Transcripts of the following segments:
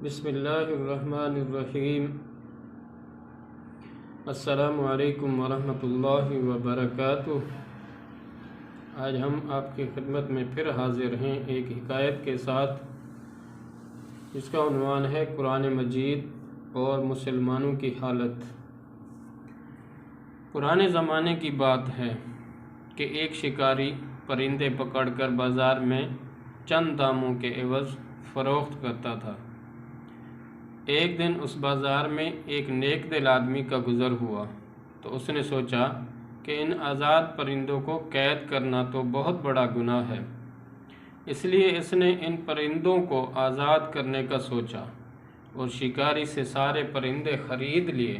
بسم اللہ الرحمن الرحیم۔ السلام علیکم ورحمۃ اللہ وبرکاتہ۔ آج ہم آپ کی خدمت میں پھر حاضر ہیں ایک حکایت کے ساتھ، جس کا عنوان ہے قرآن مجید اور مسلمانوں کی حالت۔ پرانے زمانے کی بات ہے کہ ایک شکاری پرندے پکڑ کر بازار میں چند داموں کے عوض فروخت کرتا تھا۔ ایک دن اس بازار میں ایک نیک دل آدمی کا گزر ہوا تو اس نے سوچا کہ ان آزاد پرندوں کو قید کرنا تو بہت بڑا گناہ ہے، اس لیے اس نے ان پرندوں کو آزاد کرنے کا سوچا اور شکاری سے سارے پرندے خرید لیے۔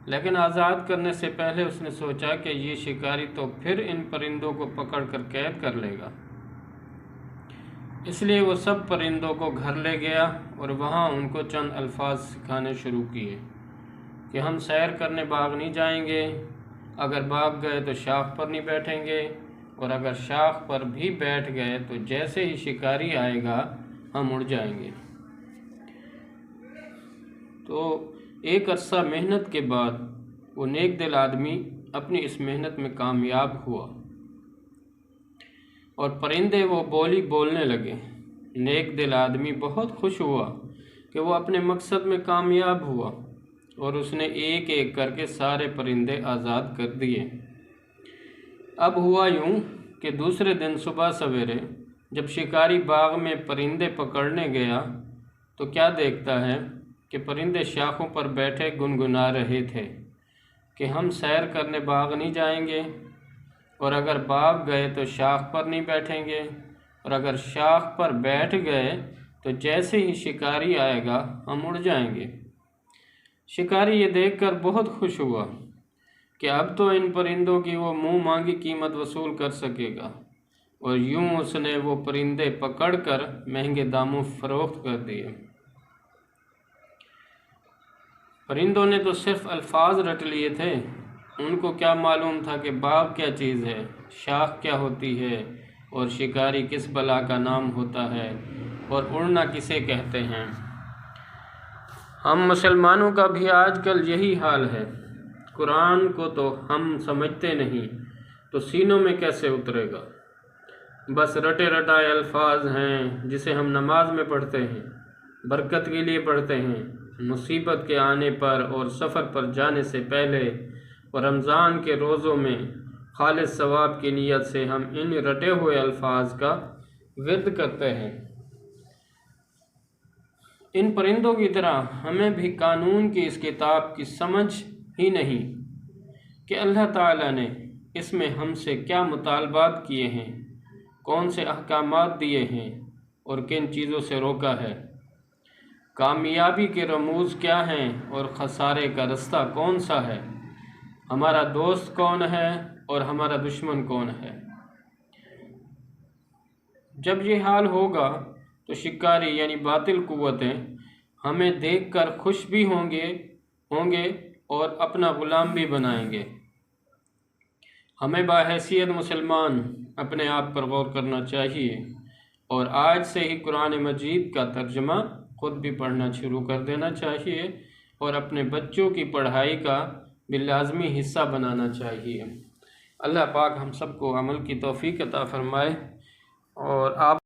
لیکن آزاد کرنے سے پہلے اس نے سوچا کہ یہ شکاری تو پھر ان پرندوں کو پکڑ کر قید کر لے گا، اس لیے وہ سب پرندوں کو گھر لے گیا اور وہاں ان کو چند الفاظ سکھانے شروع کیے کہ ہم سیر کرنے باغ نہیں جائیں گے، اگر باغ گئے تو شاخ پر نہیں بیٹھیں گے، اور اگر شاخ پر بھی بیٹھ گئے تو جیسے ہی شکاری آئے گا ہم اڑ جائیں گے۔ تو ایک عرصہ محنت کے بعد وہ نیک دل آدمی اپنی اس محنت میں کامیاب ہوا اور پرندے وہ بولی بولنے لگے۔ نیک دل آدمی بہت خوش ہوا کہ وہ اپنے مقصد میں کامیاب ہوا اور اس نے ایک ایک کر کے سارے پرندے آزاد کر دیے۔ اب ہوا یوں کہ دوسرے دن صبح سویرے جب شکاری باغ میں پرندے پکڑنے گیا تو کیا دیکھتا ہے کہ پرندے شاخوں پر بیٹھے گنگنا رہے تھے کہ ہم سیر کرنے باغ نہیں جائیں گے، اور اگر باغ گئے تو شاخ پر نہیں بیٹھیں گے، اور اگر شاخ پر بیٹھ گئے تو جیسے ہی شکاری آئے گا ہم اڑ جائیں گے۔ شکاری یہ دیکھ کر بہت خوش ہوا کہ اب تو ان پرندوں کی وہ منہ مانگی قیمت وصول کر سکے گا، اور یوں اس نے وہ پرندے پکڑ کر مہنگے داموں فروخت کر دیے۔ پرندوں نے تو صرف الفاظ رٹ لیے تھے، ان کو کیا معلوم تھا کہ باغ کیا چیز ہے، شاخ کیا ہوتی ہے، اور شکاری کس بلا کا نام ہوتا ہے، اور اڑنا کسے کہتے ہیں۔ ہم مسلمانوں کا بھی آج کل یہی حال ہے۔ قرآن کو تو ہم سمجھتے نہیں تو سینوں میں کیسے اترے گا؟ بس رٹے رٹائے الفاظ ہیں جسے ہم نماز میں پڑھتے ہیں، برکت کے لیے پڑھتے ہیں، مصیبت کے آنے پر اور سفر پر جانے سے پہلے اور رمضان کے روزوں میں خالص ثواب کی نیت سے ہم ان رٹے ہوئے الفاظ کا ورد کرتے ہیں۔ ان پرندوں کی طرح ہمیں بھی قانون کی اس کتاب کی سمجھ ہی نہیں کہ اللہ تعالیٰ نے اس میں ہم سے کیا مطالبات کیے ہیں، کون سے احکامات دیے ہیں اور کن چیزوں سے روکا ہے، کامیابی کے رموز کیا ہیں اور خسارے کا رستہ کون سا ہے، ہمارا دوست کون ہے اور ہمارا دشمن کون ہے۔ جب یہ حال ہوگا تو شکاری یعنی باطل قوتیں ہمیں دیکھ کر خوش بھی ہوں گے اور اپنا غلام بھی بنائیں گے۔ ہمیں بحیثیت مسلمان اپنے آپ پر غور کرنا چاہیے اور آج سے ہی قرآن مجید کا ترجمہ خود بھی پڑھنا شروع کر دینا چاہیے اور اپنے بچوں کی پڑھائی کا باللازمی حصہ بنانا چاہیے۔ اللہ پاک ہم سب کو عمل کی توفیق عطا فرمائے، اور آپ